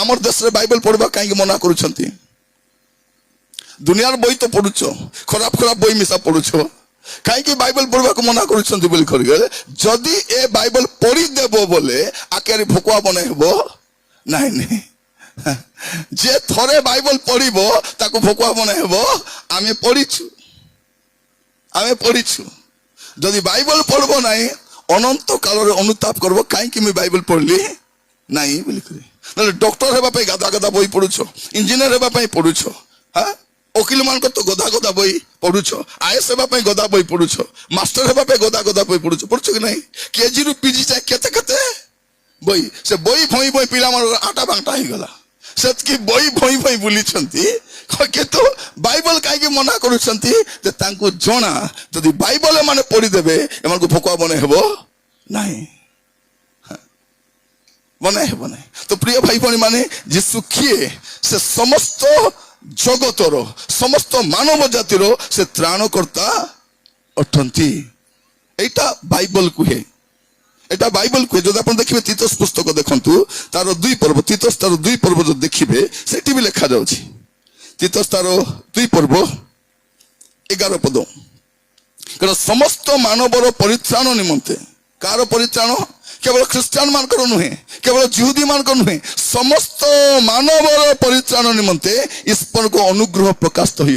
আমার দেশে বাইবেল পড়বা কাইকি মনা করুছন্তি? দুনিয়ার বই তো পড়ুছ, খরাপ খরাপ বই মিশা পড়ুছ, কাইকি বাইবেল পড়বা মনা করুছন্তি বলি করি যদি এ বাইবেল পড়ি দেব বলে আকেরি ভুকুয়া বনে হব নাই নি। যে থরে বাইবেল পড়িব তাকে ভুকুয়া বনে হব আমি পড়িছু, আমি পড়িছু। যদি বাইবেল পড়ব নাই অনন্ত কালরে অনুতাপ করব কাইকি আমি বাইবেল পড়লি নাই বলি করি। নহলে ডক্টর হেবা পাই গাদা গাদা বই পড়ুছ, ইঞ্জিনিয়ার হেবা পাই পড়ুছ, হ্যাঁ ওকিল মান তো গদা গদা বই পড়ুছ, আইএস হেবা পাই গদা বই পড়ুছ, মাস্টার হেবা পাই গদা গদা বই পড়ুছ, পড়ুছ কি নাই? কেজি রু পিজি যায় কেতে কেতে বই, সে বই ভই ভই পিলা আমার আটা বাংটা হয়ে গলা। সেতকি বই ভই ভই বুলিছন্তি, কিন্তু বাইবেল কাইকি মনা করুছন্তি যে তাଙ୍କୁ জনা যদি বাইবেল মানে পড়ি দেবে এমানকু ভোকুয়া বনে হব নাই, বনে হব নাই। তো প্রিয় ভাই ভনী মানে যিশু কিଏ? সে সমস্ত জগতর সমস্ত মানব জাতির সে ত্রাণকর্তা অটন্তি। এইটা বাইবেল কুহে, এটা বাইবেল কুহে। যদি আপনার দেখবে তিতস পুস্তক দেখন্তু তার 2 পর্ব, তিতস তার 2 পর্ব যদি দেখবে সেটি বি লেখা যাଉଛି। তিতস তার 2 পর্ব 11 পদ। কারণ সমস্ত মানবর পরিত্রাণ নিমন্তে, কার পরিত্রাণ? কেবল খ্রিস্টান মানকর নুহে, কেবল জিহুদী মানকর নুহে, সমস্ত মানবর পরিত্রাণ নিমন্তে ঈশ্বরক অনুগ্রহ প্রকাশিত হই